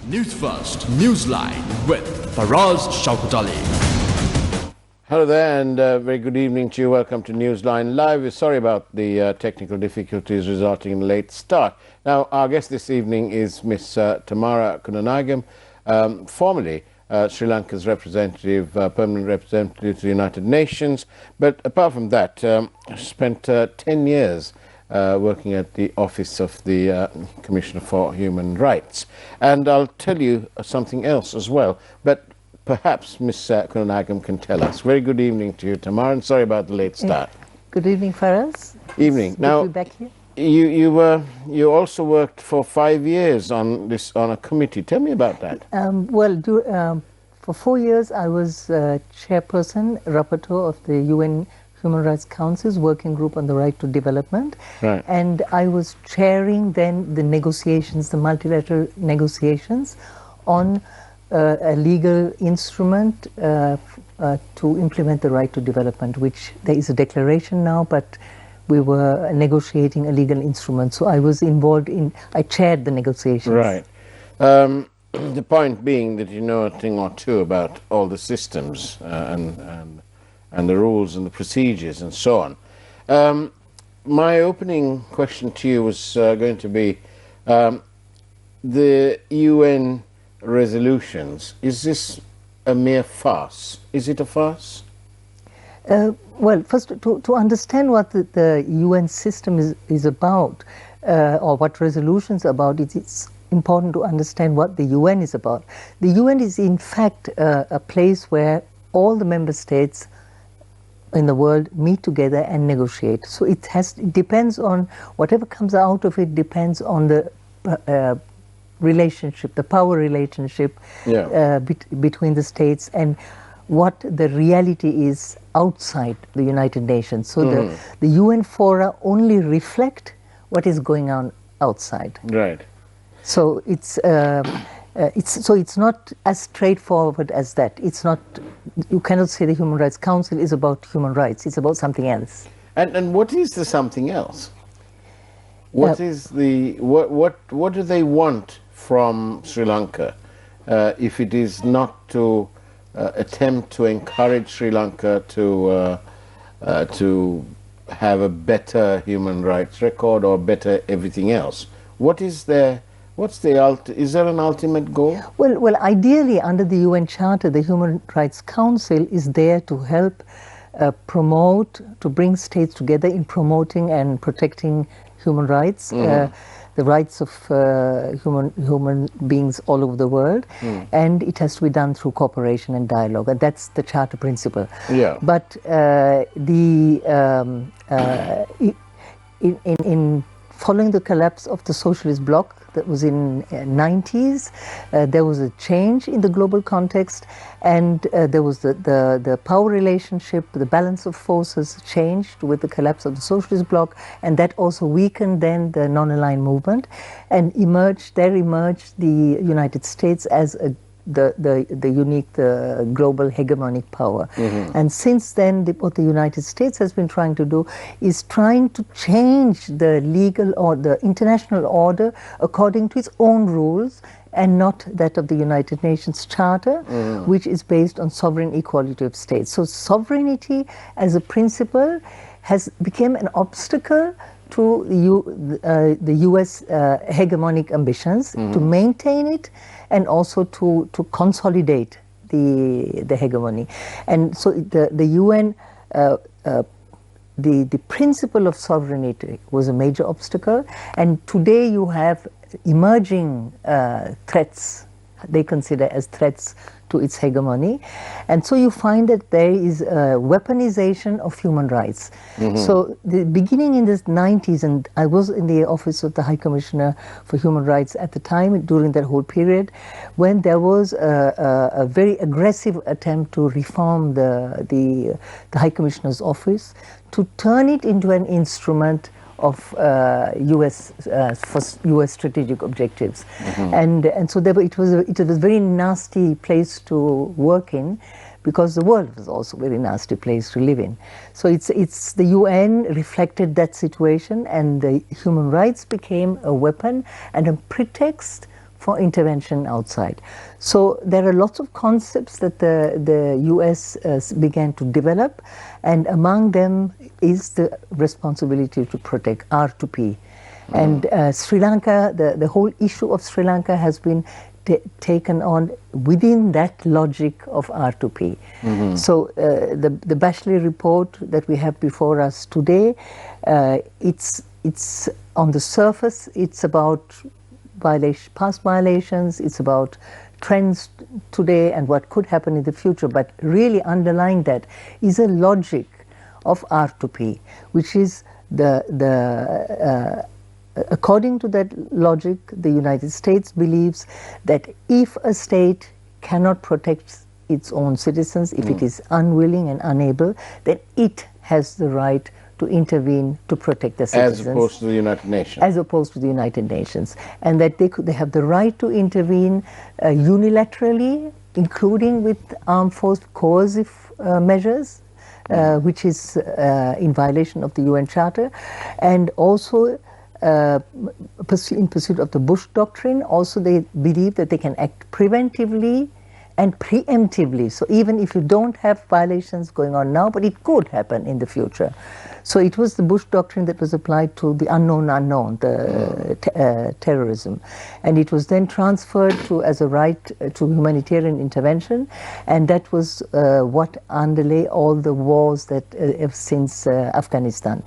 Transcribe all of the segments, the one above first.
Newsfirst, NEWSLINE with Faraz, Shauketaly. Hello there and very good evening to you. Welcome to Newsline Live. We're sorry about the technical difficulties resulting in a late start. Now, our guest this evening is Miss Tamara Kundanagam, formerly Sri Lanka's representative, permanent representative to the United Nations. But apart from that, spent 10 years working at the office of the Commissioner for Human Rights. And I'll tell you something else as well. But perhaps Ms. Kundanagam can tell us. Very good evening to you, Tamara, and sorry about the late start. Good evening, Faraz. Evening. Now, good to be back here. You also worked for 5 years on a committee. Tell me about that. For 4 years, I was chairperson, rapporteur of the UN Human Rights Council's working group on the right to development. Right. And I was chairing then the negotiations, the multilateral negotiations on a legal instrument to implement the right to development, which there is a declaration now, but we were negotiating a legal instrument. So I was involved I chaired the negotiations. Right. The point being that you know a thing or two about all the systems and the rules and the procedures and so on. My opening question to you was going to be the UN resolutions. Is this a mere farce? Is it a farce? Well, first, to understand what the UN system is about, or what resolutions are about, it's important to understand what the UN is about. The UN is, in fact, a place where all the member states in the world meet together and negotiate. So it depends on, whatever comes out of it depends on the relationship, the power relationship between the states and what the reality is outside the United Nations. So the UN fora only reflect what is going on outside. Right. So it's not as straightforward as that. It's not. You cannot say the Human Rights Council is about human rights. It's about something else. And what is the something else? What is the what do they want from Sri Lanka if it is not to attempt to encourage Sri Lanka to have a better human rights record or better everything else? What is their is there an ultimate goal? Well, ideally, under the UN Charter, the Human Rights Council is there to help promote, to bring states together in promoting and protecting human rights, the rights of human beings all over the world, and it has to be done through cooperation and dialogue, and that's the Charter principle. Yeah. But in following the collapse of the socialist bloc, that was in 90s, there was a change in the global context, and there was the power relationship, the balance of forces changed with the collapse of the socialist bloc, and that also weakened then the non-aligned movement, and there emerged the United States as the unique, the global hegemonic power. And since then, what the United States has been trying to do is trying to change the legal or the international order according to its own rules and not that of the United Nations Charter, which is based on sovereign equality of states. So sovereignty as a principle has become an obstacle to the US hegemonic ambitions to maintain it and also to consolidate the hegemony. And so the UN, the principle of sovereignty was a major obstacle, and today you have emerging threats, they consider as threats to its hegemony. And so you find that there is a weaponization of human rights. So the beginning in the 90s, and I was in the office of the High Commissioner for Human Rights at the time, during that whole period, when there was a very aggressive attempt to reform the High Commissioner's office, to turn it into an instrument of US strategic objectives, and so it was a very nasty place to work in, because the world was also a very nasty place to live in. So it's the UN reflected that situation, and the human rights became a weapon and a pretext for intervention outside. So there are lots of concepts that the US began to develop, and among them is the responsibility to protect R2P. And Sri Lanka, the whole issue of Sri Lanka has been taken on within that logic of R2P. So the Bachelet report that we have before us today, it's on the surface, it's about past violations, it's about trends today and what could happen in the future, but really underlying that is a logic of R2P, which is according to that logic, the United States believes that if a state cannot protect its own citizens, if it is unwilling and unable, then it has the right to intervene to protect the citizens. As opposed to the United Nations. As opposed to the United Nations. And that they have the right to intervene unilaterally, including with armed force coercive measures, which is in violation of the UN Charter, and also in pursuit of the Bush Doctrine. Also, they believe that they can act preventively and preemptively. So even if you don't have violations going on now, but it could happen in the future. So it was the Bush Doctrine that was applied to the unknown unknown, the terrorism. And it was then transferred as a right to humanitarian intervention. And that was what underlay all the wars that since Afghanistan.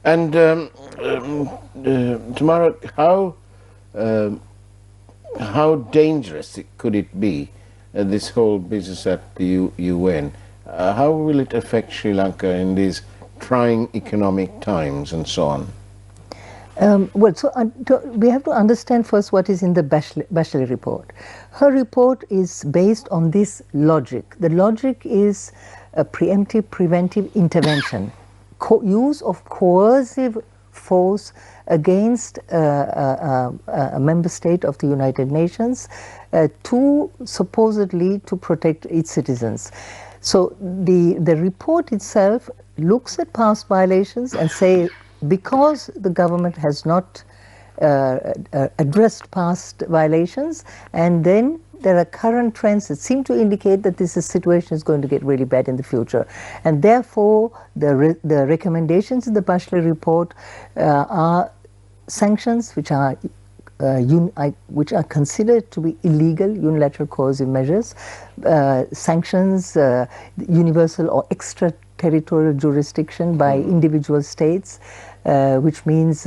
And Tamara, how dangerous could it be, this whole business at the UN? How will it affect Sri Lanka in these trying economic times and so on? We have to understand first what is in the Bachelet report. Her report is based on this logic. The logic is a preemptive, preventive intervention. Use of coercive force against a member state of the United Nations supposedly to protect its citizens. So the report itself looks at past violations and say, because the government has not addressed past violations, and then there are current trends that seem to indicate that this situation is going to get really bad in the future. And therefore, the recommendations in the Bachelet report are sanctions which are considered to be illegal, unilateral coercive measures, sanctions, universal or extraterritorial jurisdiction by individual states, which means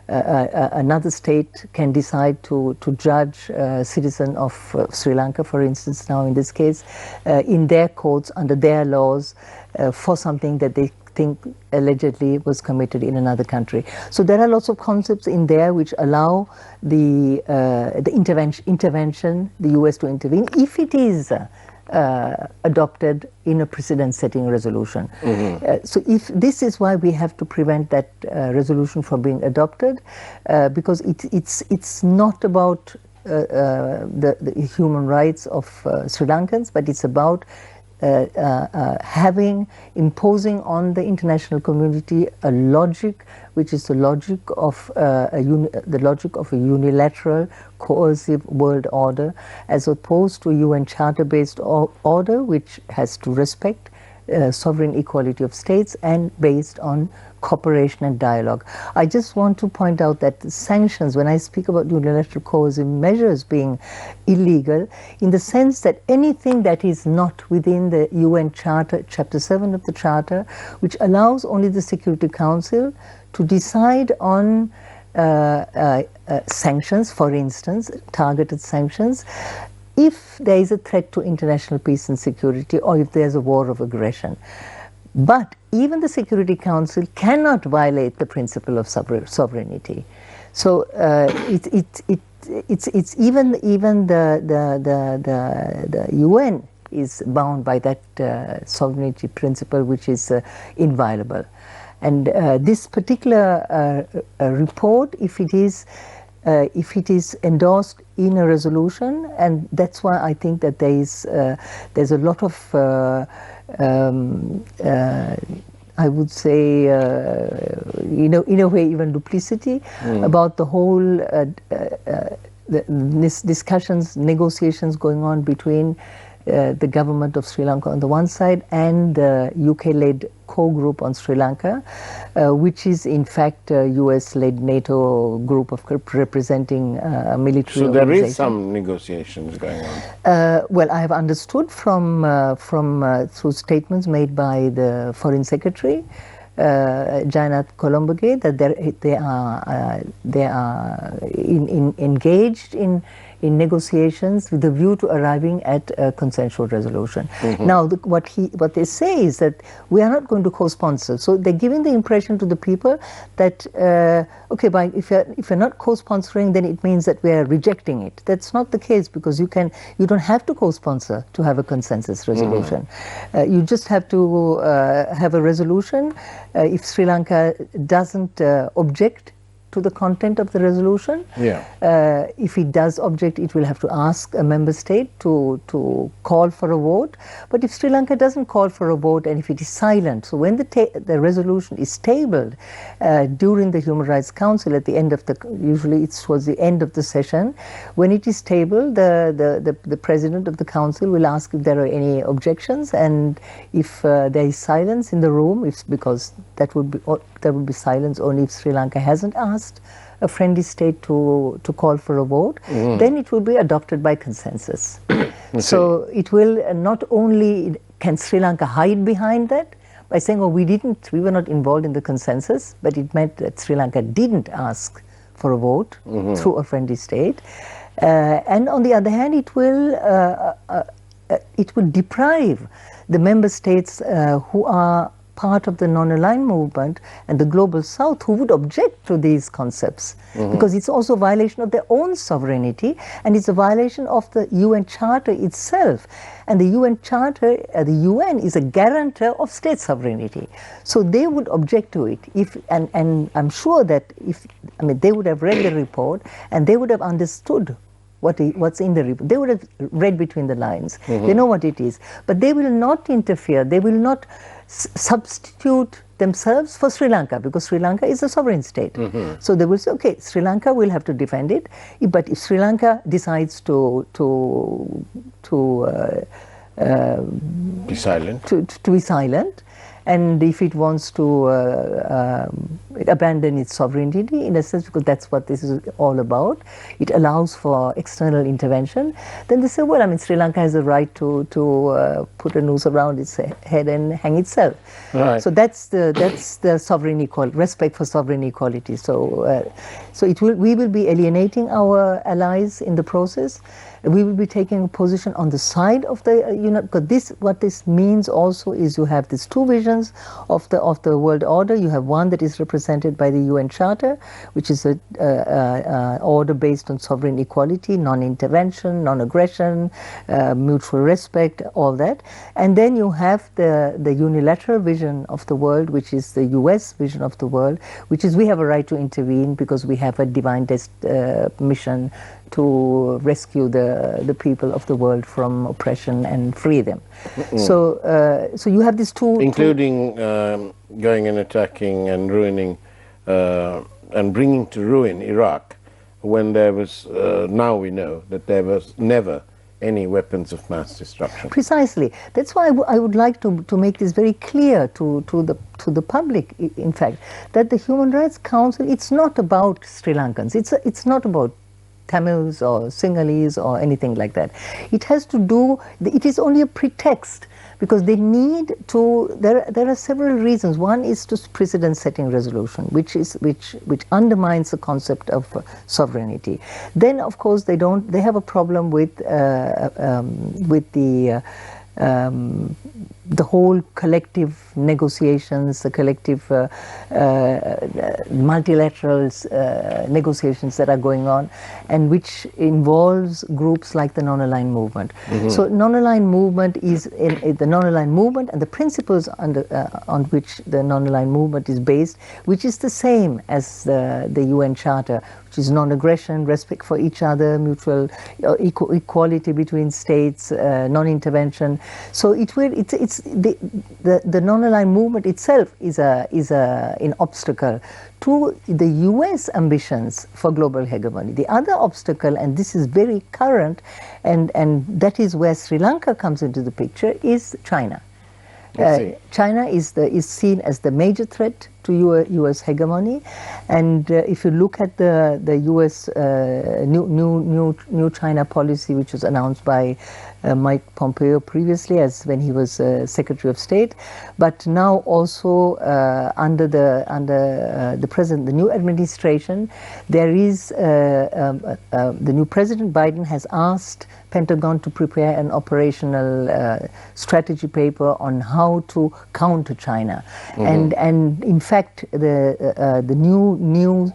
another state can decide to judge a citizen of Sri Lanka, for instance, now in this case, in their courts, under their laws, for something that they think allegedly was committed in another country. So there are lots of concepts in there which allow the intervention, the US to intervene, if it is adopted in a precedent-setting resolution. So if this is why we have to prevent that resolution from being adopted, because it's not about the human rights of Sri Lankans, but it's about imposing on the international community a logic which is the logic of a unilateral coercive world order, as opposed to a UN Charter-based order which has to respect sovereign equality of states and based on cooperation and dialogue. I just want to point out that the sanctions, when I speak about unilateral coercive measures being illegal, in the sense that anything that is not within the UN Charter, Chapter 7 of the Charter, which allows only the Security Council to decide on sanctions, for instance, targeted sanctions, if there is a threat to international peace and security, or if there's a war of aggression. But even the Security Council cannot violate the principle of sovereignty. So it's even the UN is bound by that sovereignty principle, which is inviolable. And this particular report, if it is endorsed in a resolution, and that's why I think that there's a lot of I would say in a way even duplicity about the whole discussions, negotiations going on between the government of Sri Lanka on the one side and the UK-led core group on Sri Lanka, which is in fact a US-led NATO group of representing a military So there organization. is some negotiations going on. Well, I have understood from through statements made by the Foreign Secretary, Jainath Colombage, that they are engaged in negotiations with a view to arriving at a consensual resolution. Now, what they say is that we are not going to co-sponsor. So they're giving the impression to the people that okay, if you're not co-sponsoring, then it means that we are rejecting it. That's not the case, because you don't have to co-sponsor to have a consensus resolution. You just have to have a resolution. If Sri Lanka doesn't object to the content of the resolution. If it does object, it will have to ask a member state to call for a vote. But if Sri Lanka doesn't call for a vote, and if it is silent, so when the resolution is tabled during the Human Rights Council at the end of usually it's towards the end of the session, when it is tabled, the president of the council will ask if there are any objections, and if there is silence in the room, because there would be silence only if Sri Lanka hasn't asked a friendly state to call for a vote, then it will be adopted by consensus. So it will not only can Sri Lanka hide behind that by saying, oh, we were not involved in the consensus, but it meant that Sri Lanka didn't ask for a vote through a friendly state. And on the other hand, it will deprive the member states who are part of the non-aligned movement and the global south who would object to these concepts, because it's also a violation of their own sovereignty, and it's a violation of the UN Charter itself. And the UN Charter, the UN is a guarantor of state sovereignty. So they would object to it and I'm sure that they would have read the report and they would have understood what's in the report. They would have read between the lines. They know what it is. But they will not interfere. They will not substitute themselves for Sri Lanka, because Sri Lanka is a sovereign state. So they will say, okay, Sri Lanka will have to defend it, but if Sri Lanka decides to Be silent. To be silent, and if it wants to abandon its sovereignty, in a sense, because that's what this is all about, it allows for external intervention, then they say, well, Sri Lanka has a right to put a noose around its head and hang itself. Right. So that's the sovereign equality, respect for sovereign equality. So we will be alienating our allies in the process. We will be taking a position on the side of the because what this means also is you have these two visions of the world order. You have one that is represented by the UN Charter, which is a order based on sovereign equality, non-intervention, non-aggression, mutual respect, all that. And then you have the unilateral vision of the world, which is the US vision of the world, which is we have a right to intervene because we have a divine mission to rescue the people of the world from oppression and free them. So you have these two, including going and attacking and ruining and bringing to ruin Iraq, when there was now we know that there was never any weapons of mass destruction. Precisely. That's why I would like to make this very clear to the public, in fact, that the Human Rights Council, it's not about Sri Lankans. It's not about Tamils or Sinhalese or anything like that. It has to do, it is only a pretext, because they need to, there are several reasons. One is to precedent-setting resolution, which undermines the concept of sovereignty. Then, of course, they have a problem with the whole collective negotiations, the collective multilateral negotiations that are going on, and which involves groups like the non-aligned movement. So non-aligned movement is the non-aligned movement and the principles on which the non-aligned movement is based, which is the same as the UN Charter, which is non-aggression, respect for each other, mutual equality between states, non-intervention. So it's it's the non-aligned movement itself is an obstacle to the U.S. ambitions for global hegemony. The other obstacle, and this is very current, and that is where Sri Lanka comes into the picture, is China. China is seen as the major threat to U.S. hegemony, and if you look at the U.S. new China policy, which was announced by Mike Pompeo previously, as when he was Secretary of State, but now also under the present, the new administration, there is the new President Biden has asked Pentagon to prepare an operational strategy paper on how to counter China, and in fact the new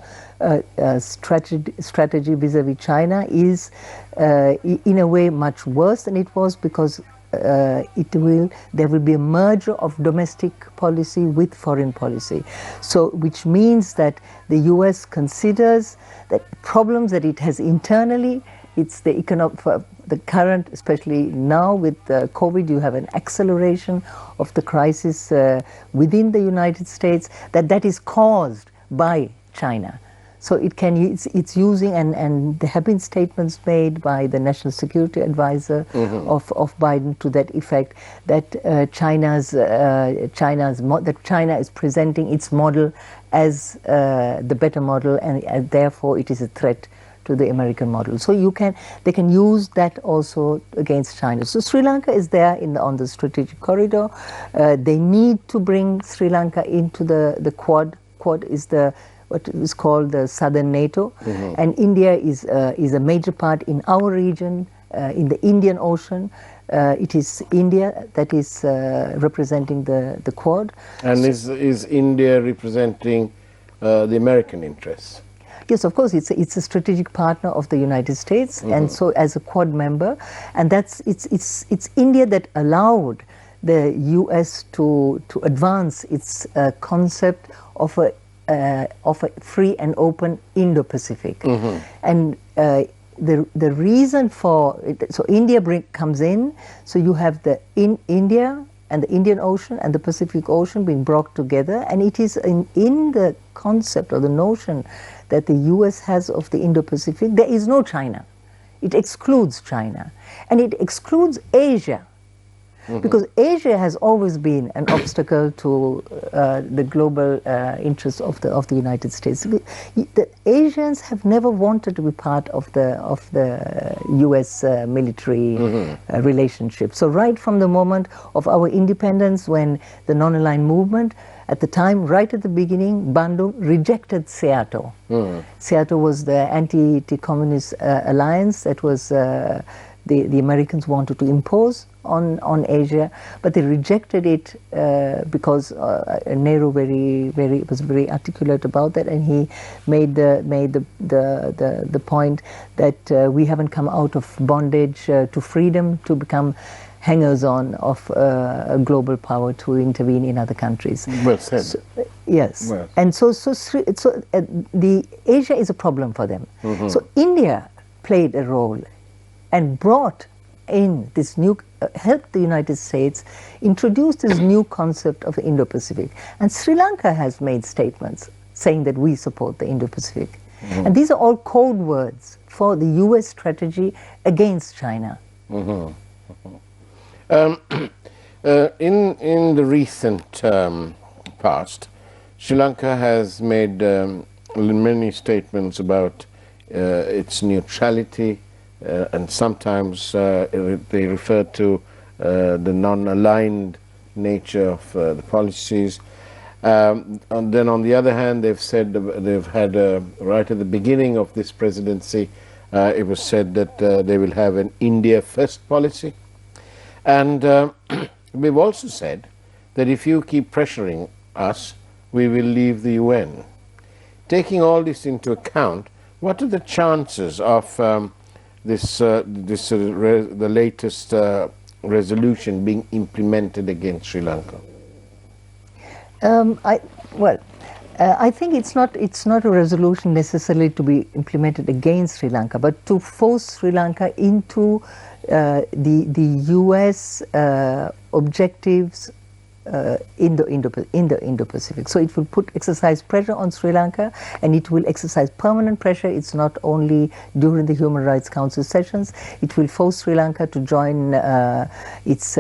strategy vis-a-vis China is in a way much worse than it was, because there will be a merger of domestic policy with foreign policy. So which means that the US considers that problems that it has internally, it's the the current, especially now with COVID, you have an acceleration of the crisis within the United States that is caused by China. So it's using, and there have been statements made by the National Security Advisor of Biden to that effect, that China is presenting its model as the better model, and therefore it is a threat to the American model. So they can use that also against China. So Sri Lanka is there on the strategic corridor. They need to bring Sri Lanka into the Quad. Quad is what is called the Southern NATO, and India is a major part in our region, in the Indian Ocean. It is India that is representing the Quad. And is India representing the American interests? Yes, of course, it's a strategic partner of the United States, and so as a Quad member, and it's India that allowed the U.S. to advance its concept of a free and open Indo-Pacific, and the reason for it, so India comes in, so you have India and the Indian Ocean and the Pacific Ocean being brought together, and it is in the concept or the notion that the U.S. has of the Indo-Pacific, there is no China. It excludes China, and it excludes Asia, because Asia has always been an obstacle to the global interests of the United States. The Asians have never wanted to be part of the U.S. military relationship. So right from the moment of our independence, when the non-aligned movement, at the time, right at the beginning, Bandung rejected SEATO. SEATO was the anti-communist alliance that was the Americans wanted to impose on Asia, but they rejected it because Nehru was very articulate about that, and he made the point that we haven't come out of bondage to freedom to become hangers-on of global power to intervene in other countries. Well said. So, yes, well. And so the Asia is a problem for them. So India played a role and brought in this new, helped the United States introduce this new concept of the Indo-Pacific. And Sri Lanka has made statements saying that we support the Indo-Pacific. And these are all code words for the US strategy against China. In the recent past, Sri Lanka has made many statements about its neutrality, and sometimes they refer to the non-aligned nature of the policies. And then on the other hand, they've said they've had right at the beginning of this presidency, it was said that they will have an India first policy. And we've also said that if you keep pressuring us, we will leave the UN. Taking all this into account, what are the chances of the latest resolution being implemented against Sri Lanka? I think it's not a resolution necessarily to be implemented against Sri Lanka, but to force Sri Lanka into the U.S. Objectives in the Indo-Pacific. So it will exercise pressure on Sri Lanka, and it will exercise permanent pressure. It's not only during the Human Rights Council sessions. It will force Sri Lanka to join its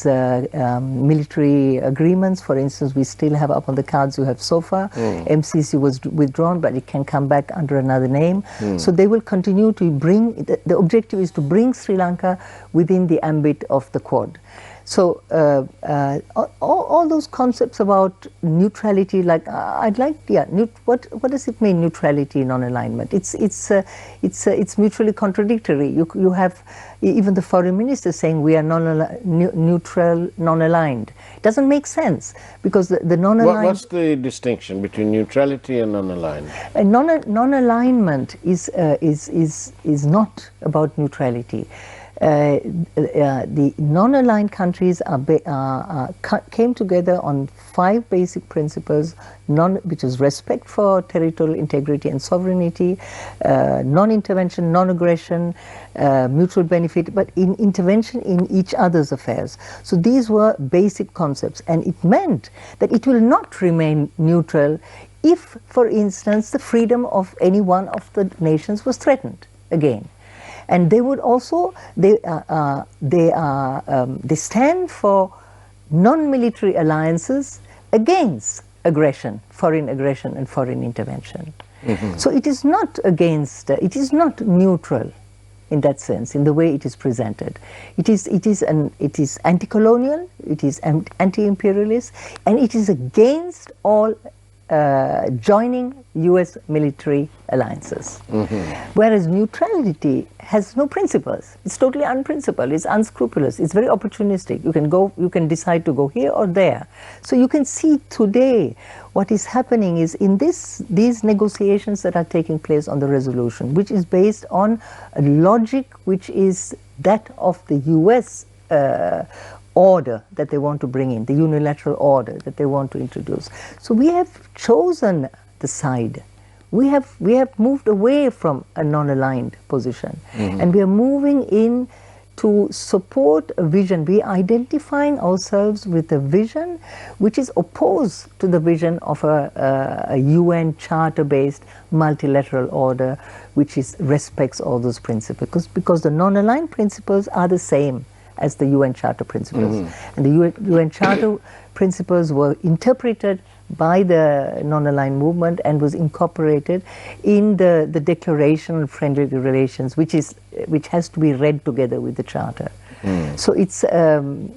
military agreements. For instance, we still have up on the cards, you have SOFA. MCC was withdrawn, but it can come back under another name. So they will continue to bring, the objective is to bring Sri Lanka within the ambit of the Quad. So all those concepts about neutrality, like I'd like, what does it mean, neutrality, non-alignment? It's mutually contradictory. You have even the foreign minister saying we are neutral, non-aligned. It doesn't make sense because the non-aligned. What's the distinction between neutrality and non-aligned? Non-alignment is not about neutrality. The non-aligned countries came together on 5 basic principles, which is respect for territorial integrity and sovereignty, non-intervention, non-aggression, mutual benefit, but in intervention in each other's affairs. So these were basic concepts, and it meant that it will not remain neutral if, for instance, the freedom of any one of the nations was threatened again. And they would also, they stand for non-military alliances against aggression, foreign aggression and foreign intervention. So it is not against, it is not neutral in that sense, in the way it is presented. It is anti-colonial, it is anti-imperialist, and it is against all joining US military alliances. Whereas neutrality has no principles. It's totally unprincipled, it's unscrupulous, it's very opportunistic. You can decide to go here or there. So you can see today what is happening is in these negotiations that are taking place on the resolution, which is based on a logic which is that of the US order that they want to bring in, the unilateral order that they want to introduce. So we have chosen the side. We have moved away from a non-aligned position, and we are moving in to support a vision. We are identifying ourselves with a vision which is opposed to the vision of a UN charter-based multilateral order which respects all those principles, because the non-aligned principles are the same as the UN Charter principles. And the UN Charter principles were interpreted by the non-aligned movement and was incorporated in the Declaration on Friendly Relations, which has to be read together with the Charter. So it's when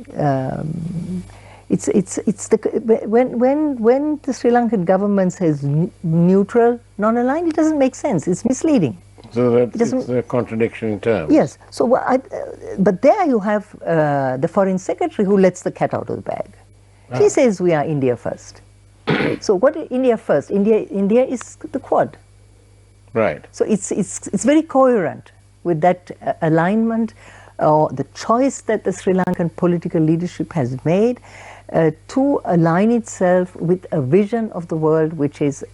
the Sri Lankan government says neutral, non-aligned, it doesn't make sense. It's misleading. So it's a contradiction in terms. Yes. So, but there you have the foreign secretary who lets the cat out of the bag. He says we are India first. So what is India first? India is the Quad. Right. So it's very coherent with that alignment, or the choice that the Sri Lankan political leadership has made to align itself with a vision of the world which is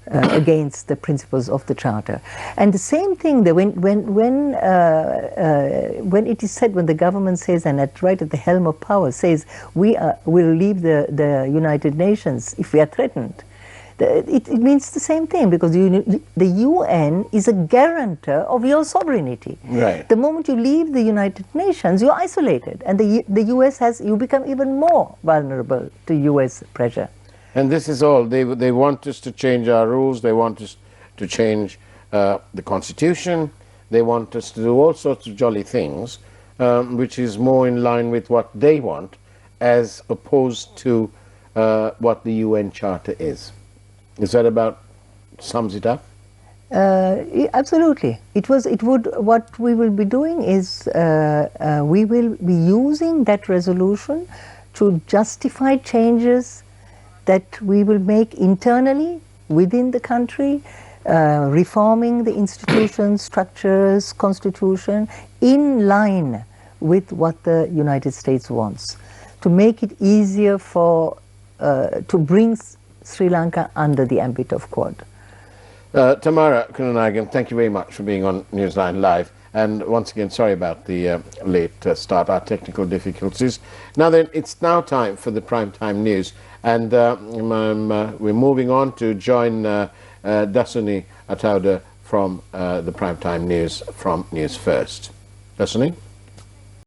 against the principles of the Charter. And the same thing that when it is said, when the government says, and right at the helm of power says, we will leave the United Nations if we are threatened, it means the same thing, because the UN is a guarantor of your sovereignty. Right. The moment you leave the United Nations, you're isolated, and the US you become even more vulnerable to US pressure. And this is all. They want us to change our rules. They want us to change the Constitution. They want us to do all sorts of jolly things, which is more in line with what they want, as opposed to what the UN Charter is. Is that about sums it up? Absolutely. What we will be doing is we will be using that resolution to justify changes that we will make internally within the country, reforming the institutions, structures, constitution, in line with what the United States wants, to make it easier for to bring Sri Lanka under the ambit of Quad. Tamara Kunanagan, thank you very much for being on Newsline Live. And once again, sorry about the late start, our technical difficulties. Now then, it's now time for the primetime news. And we're moving on to join Dasuni Atauda from the primetime news from News First. Dasuni?